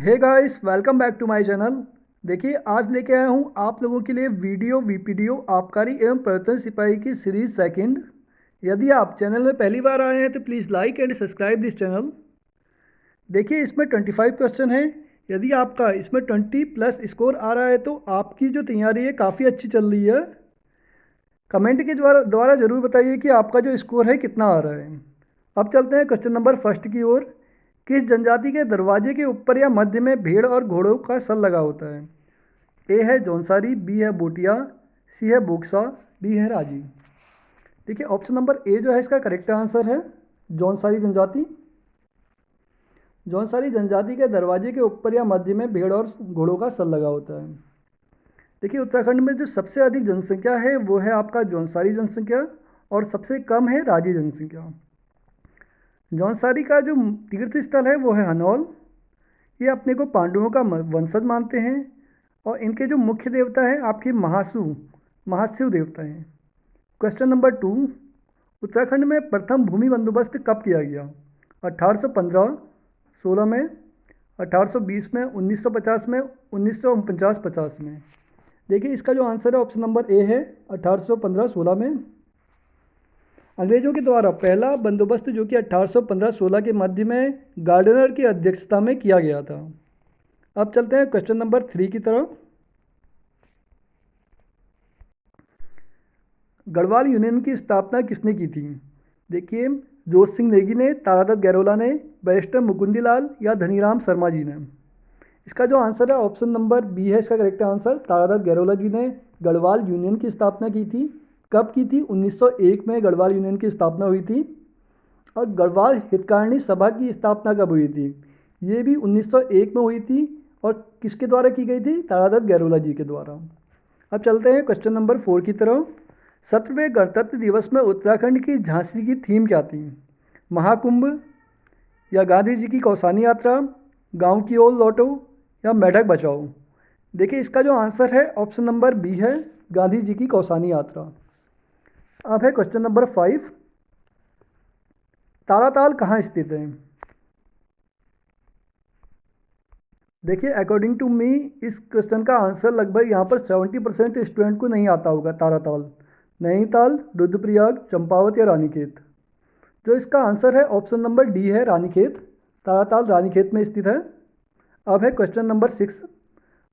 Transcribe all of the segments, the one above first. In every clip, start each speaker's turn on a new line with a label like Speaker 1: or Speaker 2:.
Speaker 1: Hey guys, welcome back to my channel. देखिए, आज लेके आया हूँ आप लोगों के लिए वीडियो वीपीडीओ आबकारी एवं प्रवर्तन सिपाही की सीरीज सेकंड। यदि आप चैनल में पहली बार आए हैं तो please like and subscribe this channel. देखिए, इसमें 25 क्वेश्चन है। यदि आपका इसमें 20+ स्कोर आ रहा है तो आपकी जो तैयारी है काफ़ी अच्छी चल रही है। कमेंट के द्वारा द्वारा ज़रूर बताइए कि आपका जो स्कोर है कितना आ रहा है। अब चलते हैं क्वेश्चन नंबर फर्स्ट की ओर। किस जनजाति के दरवाजे के ऊपर या मध्य में भेड़ और घोड़ों का सल लगा होता है? ए है जौनसारी, बी है बोटिया, सी है बोक्सा, डी है राजी। देखिए, ऑप्शन नंबर ए जो है इसका करेक्ट आंसर है जौनसारी जनजाति। जौनसारी जनजाति के दरवाजे के ऊपर या मध्य में भेड़ और घोड़ों का सल लगा होता है। देखिए, उत्तराखंड में जो सबसे अधिक जनसंख्या है वो है आपका जौनसारी जनसंख्या और सबसे कम है राजी जनसंख्या। जौनसारी का जो तीर्थ स्थल है वो है हनौल। ये अपने को पांडवों का वंशज मानते हैं और इनके जो मुख्य देवता हैं आपके महाशिव देवता हैं। क्वेश्चन नंबर 2, उत्तराखंड में प्रथम भूमि बंदोबस्त कब किया गया? 1815 16 में, 1820 में, 1950 में, 1949-50 में। देखिए, इसका जो आंसर है ऑप्शन नंबर ए है 1815-16 में। अंग्रेजों के द्वारा पहला बंदोबस्त जो कि 1815-16 के मध्य में गार्डनर की अध्यक्षता में किया गया था। अब चलते हैं क्वेश्चन नंबर 3 की तरफ। गढ़वाल यूनियन की स्थापना किसने की थी? देखिए, जोत सिंह नेगी ने, तारादत्त गैरोला ने, बैरिस्टर मुकुंदी लाल या धनीराम शर्मा जी ने। इसका जो आंसर है ऑप्शन नंबर बी है इसका करेक्ट आंसर। तारादत्त गैरोला जी ने गढ़वाल यूनियन की स्थापना की थी। कब की थी? 1901 में गढ़वाल यूनियन की स्थापना हुई थी। और गढ़वाल हितकारिणी सभा की स्थापना कब हुई थी? ये भी 1901 में हुई थी। और किसके द्वारा की गई थी? तारादत्त गैरोला जी के द्वारा। अब चलते हैं क्वेश्चन नंबर 4 की तरफ। 17वें गणतंत्र दिवस में उत्तराखंड की झांसी की थीम क्या थी? महाकुंभ, या गांधी जी की कौसानी यात्रा, गांव की ओर लौटो, या मेढक बचाओ। देखिए, इसका जो आंसर है ऑप्शन नंबर बी है गांधी जी की कौसानी यात्रा। अब है क्वेश्चन नंबर 5, ताराताल कहाँ स्थित है? देखिए, अकॉर्डिंग टू मी इस क्वेश्चन का आंसर लगभग यहाँ पर 70% स्टूडेंट को नहीं आता होगा। ताराताल नैनीताल, रुद्रप्रयाग, चंपावत या रानीखेत। जो इसका आंसर है ऑप्शन नंबर डी है रानीखेत। ताराताल रानीखेत में स्थित है। अब है क्वेश्चन नंबर 6,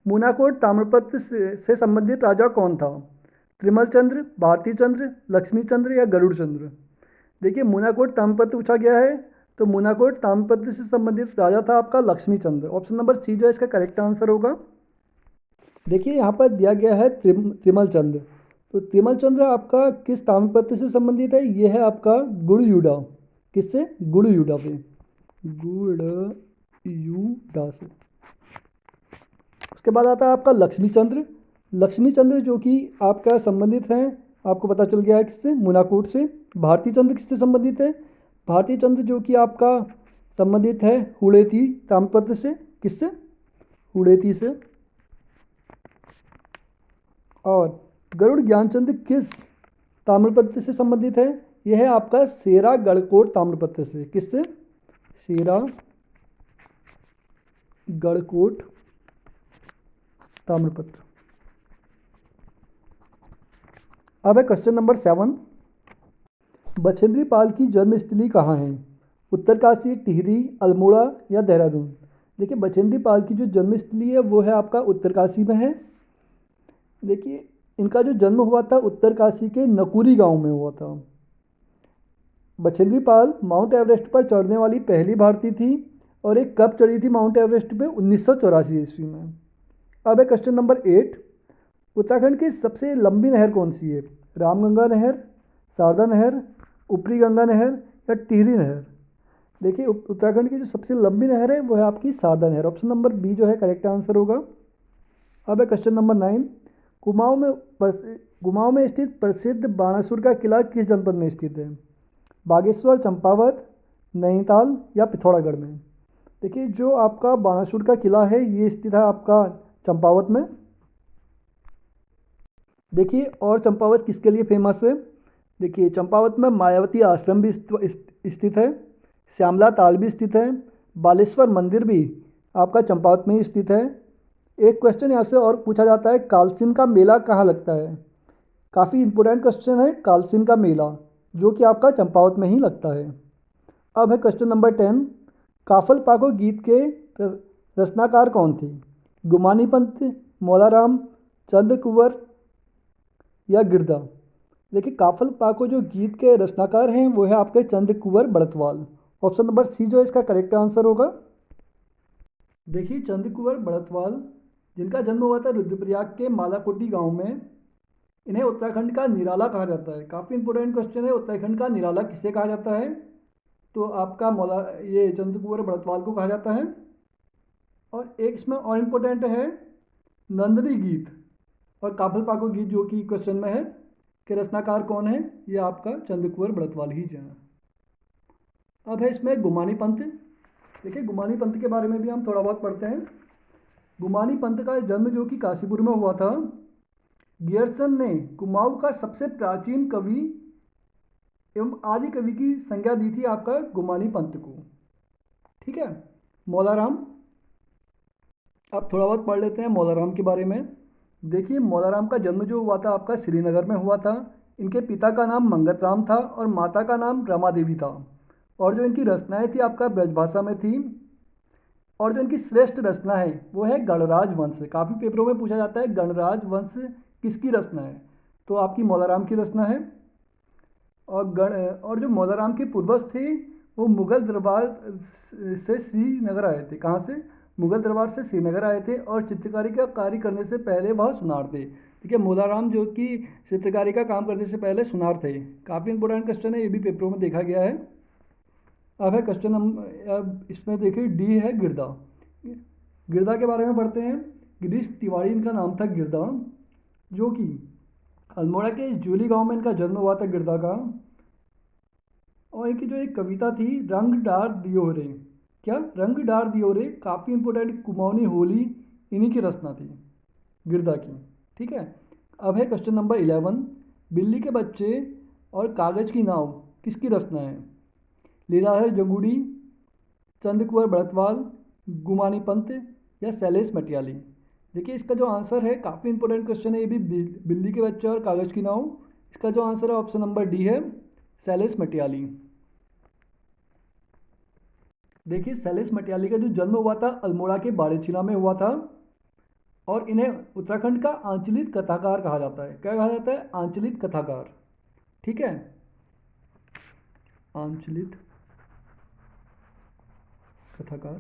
Speaker 1: मूनाकोट ताम्रपत्र से संबंधित राजा कौन था? त्रिमल चंद्र, भारती चंद्र, लक्ष्मी चंद्र या गरुड़ चंद्र। देखिए, मूनाकोट ताम्रपत्र पूछा गया है तो मूनाकोट ताम्रपत्र से संबंधित राजा था आपका लक्ष्मी चंद्र। ऑप्शन नंबर सी जो है इसका करेक्ट आंसर होगा। देखिए, यहाँ पर दिया गया है त्रिमल चंद्र। तो त्रिमल चंद्र आपका किस ताम्रपत्र से संबंधित है? ये है आपका गुड़युडा। किससे? गुड़युडा पे, गुड़युडा से। उसके बाद आता है आपका लक्ष्मी चंद्र। लक्ष्मी चंद्र जो कि आपका संबंधित है, आपको पता चल गया है किससे? मूनाकोट से। भारती चंद्र किससे संबंधित है? भारती चंद्र जो कि आपका संबंधित है हुड़ेती ताम्रपत्र से। किससे? हुड़ेती से। और गरुड़ ज्ञानचंद किस ताम्रपत्र से संबंधित है? यह है आपका सेरा गढ़कोट ताम्रपत्र से। किससे? सेरा गढ़कोट ताम्रपत्र। अब है क्वेश्चन नंबर 7, बछेंद्री पाल की जन्मस्थली कहाँ है? उत्तरकाशी, टिहरी, अल्मोड़ा या देहरादून। देखिए, बछेंद्री पाल की जो जन्मस्थली है वो है आपका उत्तरकाशी में है। देखिए, इनका जो जन्म हुआ था उत्तरकाशी के नकुरी गांव में हुआ था। बछेंद्री पाल माउंट एवरेस्ट पर चढ़ने वाली पहली भारतीय थी। और एक कब चढ़ी थी माउंट एवरेस्ट पे? 1984 ईस्वी में। अब है क्वेश्चन नंबर 8, उत्तराखंड की सबसे लंबी नहर कौन सी है? रामगंगा नहर, शारदा नहर, ऊपरी गंगा नहर या टिहरी नहर। देखिए, उत्तराखंड की जो सबसे लंबी नहर है वो है आपकी शारदा नहर। ऑप्शन नंबर बी जो है करेक्ट आंसर होगा। अब है क्वेश्चन नंबर 9, कुमाऊं में स्थित प्रसिद्ध बाणासुर का किला किस जनपद में स्थित है? बागेश्वर, चंपावत, नैनीताल या पिथौरागढ़ में। देखिए, जो आपका बाणासुर का किला है ये स्थित है आपका चंपावत में। देखिए, और चंपावत किसके लिए फेमस है? देखिए, चंपावत में मायावती आश्रम भी स्थित है, श्यामला ताल भी स्थित है, बालेश्वर मंदिर भी आपका चंपावत में ही स्थित है। एक क्वेश्चन यहाँ से और पूछा जाता है, कालसीन का मेला कहाँ लगता है? काफ़ी इंपॉर्टेंट क्वेश्चन है, कालसीन का मेला जो कि आपका चंपावत में ही लगता है। अब है क्वेश्चन नंबर 10, काफल पाको गीत के रचनाकार कौन थे? गुमानी पंत, मौलाराम, चंद कुंवर या गिरदा? देखिए, काफल पाको जो गीत के रचनाकार हैं वो है आपके चंद कुंवर बड़तवाल। ऑप्शन नंबर सी जो है इसका करेक्ट आंसर होगा। देखिए, चंद कुंवर बड़तवाल जिनका जन्म हुआ था रुद्रप्रयाग के मालाकोटी गांव में, इन्हें उत्तराखंड का निराला कहा जाता है। काफ़ी इंपॉर्टेंट क्वेश्चन है, उत्तराखंड का निराला किसे कहा जाता है? तो आपका मौला ये चंद कुंवर बड़तवाल को कहा जाता है। और एक इसमें और इम्पोर्टेंट है, नंदनी गीत और काफल पाको गीत जो कि क्वेश्चन में है कि रचनाकार कौन है, ये आपका चंद कुंवर बड़तवाल ही है। अब है इसमें गुमानी पंथ। देखिए, गुमानी पंथ के बारे में भी हम थोड़ा बहुत पढ़ते हैं। गुमानी पंथ का जन्म जो कि काशीपुर में हुआ था। गियरसन ने कुमाऊं का सबसे प्राचीन कवि एवं आदि कवि की संज्ञा दी थी आपका गुमानी पंथ को। ठीक है। मौलाराम, अब थोड़ा बहुत पढ़ लेते हैं मौलाराम के बारे में। देखिए, मौलाराम का जन्म जो हुआ था आपका श्रीनगर में हुआ था। इनके पिता का नाम मंगत राम था और माता का नाम रमा देवी था। और जो इनकी रचनाएं थी आपका ब्रजभाषा में थी। और जो इनकी श्रेष्ठ रचना है वो है गणराज वंश। काफ़ी पेपरों में पूछा जाता है गणराज वंश किसकी रचना है, तो आपकी मौलाराम की रचना है। और जो मौलाराम के पूर्वज थे वो मुगल दरबार से श्रीनगर आए थे। कहाँ से? मुगल दरबार से श्रीनगर आए थे और चित्रकारी का कार्य करने से पहले वह सुनार थे। ठीक है, मौलाराम जो कि चित्रकारी का काम करने से पहले सुनार थे। काफ़ी इंपॉर्टेंट क्वेश्चन है, ये भी पेपरों में देखा गया है। अब है क्वेश्चन अब इसमें देखिए डी है गिरदा। गिरदा के बारे में पढ़ते हैं। गिरीश तिवारी इनका नाम था गिरदा, जो कि अल्मोड़ा के जूली गांव में इनका जन्म हुआ था गिरदा का। और इनकी जो एक कविता थी, रंग डार दियो रे, क्या रंग डार दियो रे, काफ़ी इंपॉर्टेंट, कुमाऊनी होली इन्हीं की रचना थी गिरदा की। ठीक है। अब है क्वेश्चन नंबर 11, बिल्ली के बच्चे और कागज़ की नाव किसकी रचना है? लीलाधर जंगूड़ी, चंद कुंवर बड़तवाल, गुमानी पंत या शैलेश मटियाली? देखिए, इसका जो आंसर है, काफ़ी इंपॉर्टेंट क्वेश्चन है ये भी, बिल्ली के बच्चे और कागज़ की नाव। इसका जो आंसर है ऑप्शन नंबर डी है, शैलेश मटियाली। देखिए, शैलेश मटियाली का जो जन्म हुआ था अल्मोड़ा के बाड़ेछिला में हुआ था। और इन्हें उत्तराखंड का आंचलिक कथाकार कहा जाता है। क्या कहा जाता है? आंचलिक कथाकार। ठीक है, आंचलिक कथाकार।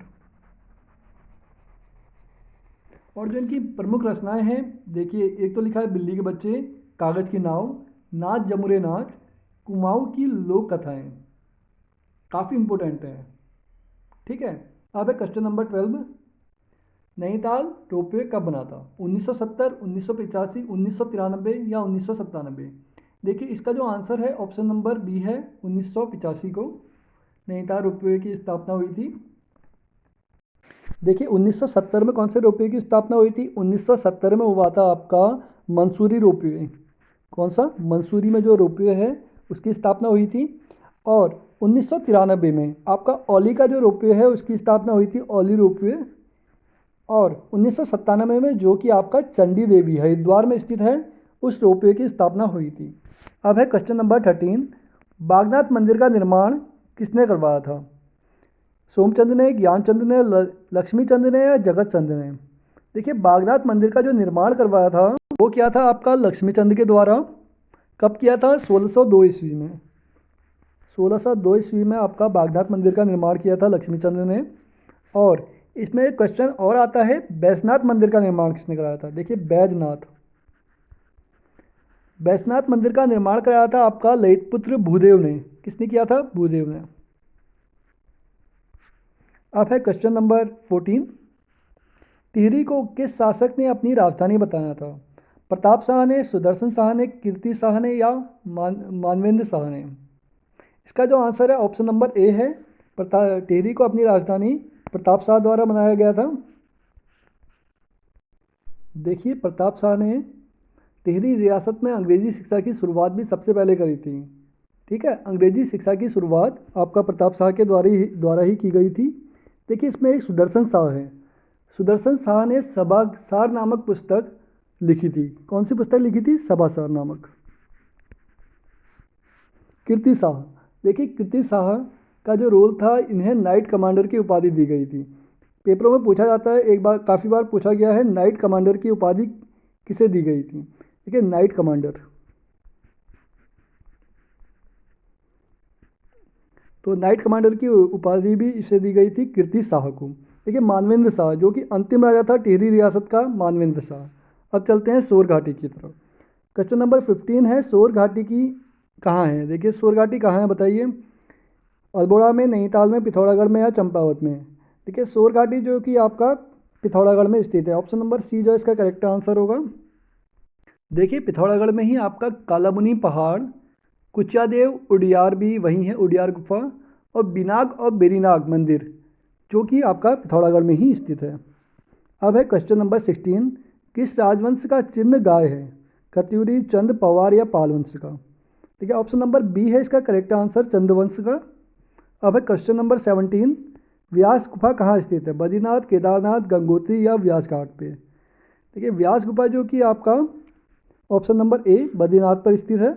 Speaker 1: और जो इनकी प्रमुख रचनाएं हैं, देखिए, एक तो लिखा है बिल्ली के बच्चे, कागज़ की नाव, नाच जमुरे नाच, कुमाऊं की लोक कथाएं। काफ़ी इंपॉर्टेंट है। ठीक है। अब है क्वेश्चन नंबर 12, नैनीताल रोपवे कब बना था? 1970, 1985, 1993 या 1997? देखिए, इसका जो आंसर है ऑप्शन नंबर बी है, 1985 को नैनीताल रोपवे की स्थापना हुई थी। देखिए, 1970 में कौन से रोपवे की स्थापना हुई थी? 1970 में हुआ था आपका मंसूरी रोपवे। कौन सा? मंसूरी में जो रोपवे है उसकी स्थापना हुई थी। और 1993 में आपका औली का जो रोपवे है उसकी स्थापना हुई थी, औली रोपवे। और 1997 में जो कि आपका चंडी देवी हरिद्वार में स्थित है, उस रोपवे की स्थापना हुई थी। अब है क्वेश्चन नंबर 13, बागनाथ मंदिर का निर्माण किसने करवाया था? सोमचंद ने, ज्ञानचंद ने, लक्ष्मीचंद ने या जगत चंद ने? देखिए, बागनाथ मंदिर का जो निर्माण करवाया था वो किया था आपका लक्ष्मीचंद के द्वारा। कब किया था? 1602 ईस्वी में। 1602 ईस्वी में आपका बागनाथ मंदिर का निर्माण किया था लक्ष्मीचंद ने। और इसमें एक क्वेश्चन और आता है, बैजनाथ मंदिर का निर्माण किसने कराया था? देखिए, बैजनाथ मंदिर का निर्माण कराया था आपका ललित पुत्र भूदेव ने। किसने किया था? भूदेव ने। अब है क्वेश्चन नंबर 14, टिहरी को किस शासक ने अपनी राजधानी बताया था? प्रताप शाह ने, सुदर्शन शाह ने, कीर्ति शाह ने या मानवेंद्र शाह ने? इसका जो आंसर है ऑप्शन नंबर ए है, टिहरी को अपनी राजधानी प्रताप शाह द्वारा बनाया गया था। देखिए, प्रताप शाह ने टिहरी रियासत में अंग्रेजी शिक्षा की शुरुआत भी सबसे पहले करी थी। ठीक है, अंग्रेजी शिक्षा की शुरुआत आपका प्रताप शाह के द्वारा ही की गई थी। देखिए, इसमें एक सुदर्शन शाह है, सुदर्शन शाह ने सभासार नामक पुस्तक लिखी थी। कौन सी पुस्तक लिखी थी? सभासार नामक। कीर्ति शाह, देखिए कीर्ति शाह का जो रोल था, इन्हें नाइट कमांडर की उपाधि दी गई थी। पेपरों में पूछा जाता है, एक बार काफ़ी बार पूछा गया है, नाइट कमांडर की उपाधि किसे दी गई थी? ठीक है, नाइट कमांडर। तो नाइट कमांडर की उपाधि भी इसे दी गई थी, कीर्ति शाह को। देखिए मानवेंद्र शाह, जो कि अंतिम राजा था टिहरी रियासत का, मानवेंद्र शाह। अब चलते हैं सोर घाटी की तरफ। क्वेश्चन नंबर 15 है, सोर घाटी की कहाँ है? देखिए सोर घाटी कहाँ है बताइए? अल्मोड़ा में, नैनीताल में, पिथौरागढ़ में या चंपावत में? देखिए सोर घाटी जो कि आपका पिथौरागढ़ में स्थित है। ऑप्शन नंबर सी जो इसका करेक्ट आंसर होगा। देखिए पिथौरागढ़ में ही आपका कालामुनि पहाड़, कुचादेव उडियार भी वहीं है, उडियार गुफा, और बिनाग और बेरीनाग मंदिर जो कि आपका पिथौरागढ़ में ही स्थित है। अब है क्वेश्चन नंबर 16, किस राजवंश का चिन्ह गाय है? कत्यूरी, चंद, पवार या पाल वंश का? ठीक है, ऑप्शन नंबर बी है इसका करेक्ट आंसर, चंद्रवंश का। अब है क्वेश्चन नंबर 17, व्यास गुफा कहाँ स्थित है? बद्रीनाथ, केदारनाथ, गंगोत्री या व्यास घाट पे? देखिए व्यास गुफा जो कि आपका ऑप्शन नंबर ए बद्रीनाथ पर स्थित है।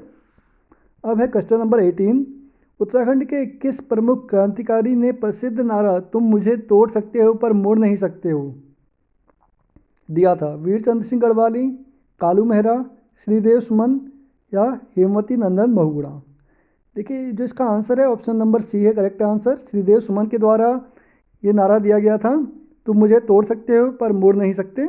Speaker 1: अब है क्वेश्चन नंबर 18, उत्तराखंड के किस प्रमुख क्रांतिकारी ने प्रसिद्ध नारा तुम मुझे तोड़ सकते हो पर मोड़ नहीं सकते हो दिया था? वीर चंद्र सिंह गढ़वाली, कालू मेहरा, श्रीदेव सुमन या हेमवती नंदन बहुगुणा? देखिए जो इसका आंसर है ऑप्शन नंबर सी है करेक्ट आंसर, श्रीदेव सुमन के द्वारा ये नारा दिया गया था, तुम मुझे तोड़ सकते हो पर मोड़ नहीं सकते।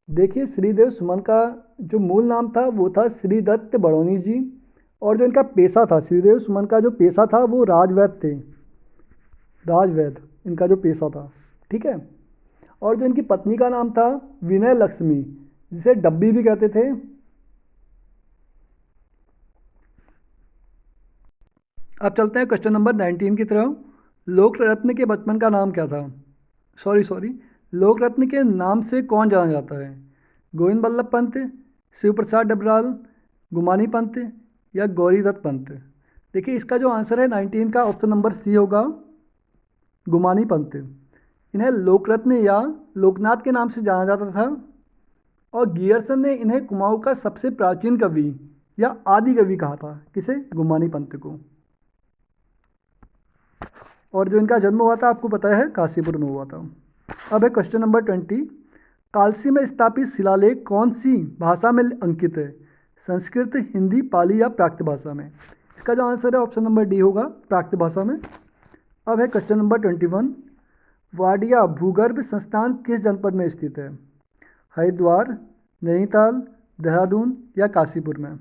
Speaker 1: देखिए श्रीदेव सुमन का जो मूल नाम था वो था श्रीदत्त बड़ौनी जी, और जो इनका पेशा था, श्रीदेव सुमन का जो पेशा था वो राजवैद्य थे, राजवैद्य इनका जो पेशा था। ठीक है, और जो इनकी पत्नी का नाम था विनय लक्ष्मी, जिसे डब्बी भी कहते थे। अब चलते हैं क्वेश्चन नंबर 19 की तरफ। लोक रत्न के बचपन का नाम क्या था? सॉरी, लोक रत्न के नाम से कौन जाना जाता है? गोविंद बल्लभ पंत, शिव प्रसाद डबराल, गुमानी पंत या गौरी दत्त पंत? देखिए इसका जो आंसर है 19 का ऑप्शन नंबर सी होगा, गुमानी पंत। इन्हें लोकरत्न या लोकनाथ के नाम से जाना जाता था, और गियरसन ने इन्हें कुमाऊं का सबसे प्राचीन कवि या आदि कवि कहा था। किसे? गुमानी पंत को। और जो इनका जन्म हुआ था आपको पता है काशीपुर में हुआ था। अब है क्वेश्चन नंबर 20, कालसी में स्थापित शिलालेख कौन सी भाषा में अंकित है? संस्कृत, हिंदी, पाली या प्राकृत भाषा में? इसका जो आंसर है ऑप्शन नंबर डी होगा, प्राकृत भाषा में। अब है क्वेश्चन नंबर 21, वाडिया भूगर्भ संस्थान किस जनपद में स्थित है? हरिद्वार, नैनीताल, देहरादून या काशीपुर में?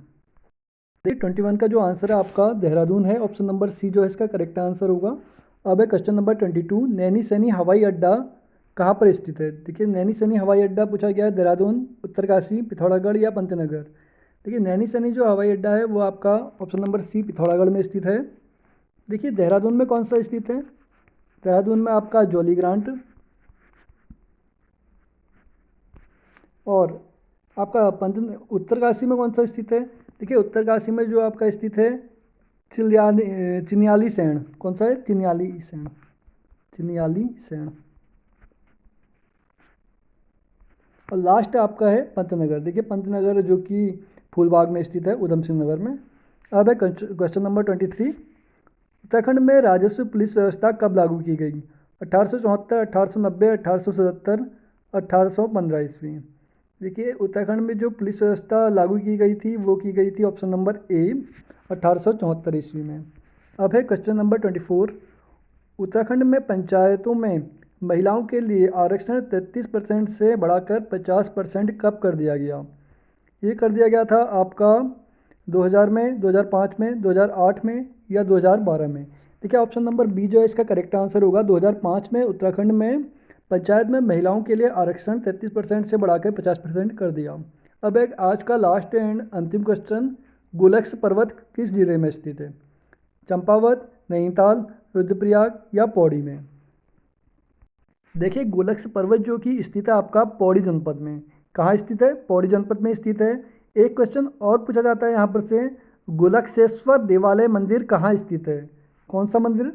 Speaker 1: 21 का जो आंसर है आपका देहरादून है, ऑप्शन नंबर सी जो है इसका करेक्ट आंसर होगा। अब है क्वेश्चन नंबर 22, नैनी सैनी हवाई अड्डा कहाँ पर स्थित है? देखिए नैनी सैनी हवाई अड्डा पूछा गया है, देहरादून, उत्तरकाशी, पिथौरागढ़ या पंतनगर? देखिए नैनी सैनी जो हवाई अड्डा है वो आपका ऑप्शन नंबर सी पिथौरागढ़ में स्थित है। देखिए देहरादून में कौन सा स्थित है? देहरादून में आपका जॉली ग्रांट, और आपका उत्तरकाशी में कौन सा स्थित है? देखिए उत्तरकाशी में जो आपका स्थित है चिन्याली सैण। कौन सा है? चिन्याली सैण, चिन्याली सैण। और लास्ट आपका है पंतनगर। देखिए पंतनगर जो कि फूलबाग में स्थित है, उधम सिंह नगर में। अब है क्वेश्चन नंबर 23, उत्तराखंड में राजस्व पुलिस व्यवस्था कब लागू की गई? 1874, 1890, 1877, 1815 ईस्वी? देखिए उत्तराखंड में जो पुलिस व्यवस्था लागू की गई थी वो की गई थी ऑप्शन नंबर ए 1874 ईस्वी में। अब है क्वेश्चन नंबर 24, उत्तराखंड में पंचायतों में महिलाओं के लिए आरक्षण 33% से बढ़ाकर 50% कब कर दिया गया? ये कर दिया गया था आपका 2000 में, 2005 में, 2008 में या 2012 में? देखिए ऑप्शन नंबर बी जो है इसका करेक्ट आंसर होगा, 2005 में उत्तराखंड में पंचायत में महिलाओं के लिए आरक्षण 33% से बढ़ाकर 50% कर दिया। अब एक आज का लास्ट एंड अंतिम क्वेश्चन, गुलक्स पर्वत किस जिले में स्थित है? चंपावत, नैनीताल, रुद्रप्रयाग या पौड़ी में? देखिए गुलक्स पर्वत जो कि स्थित है आपका पौड़ी जनपद में। कहाँ स्थित है? पौड़ी जनपद में स्थित है। एक क्वेश्चन और पूछा जाता है यहाँ पर से, गुलक्सेश्वर देवालय मंदिर कहाँ स्थित है? कौन सा मंदिर?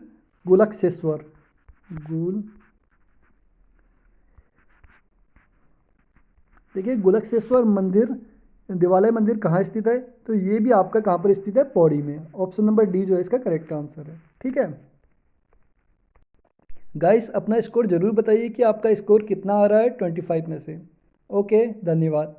Speaker 1: गुलक्सेश्वर, देखिए गुलकेश्वर मंदिर, दिवालय मंदिर कहाँ स्थित है? तो ये भी आपका कहाँ पर स्थित है? पौड़ी में। ऑप्शन नंबर डी जो है इसका करेक्ट आंसर है। ठीक है गाइस, अपना स्कोर जरूर बताइए कि आपका स्कोर कितना आ रहा है 25 में से। ओके, धन्यवाद।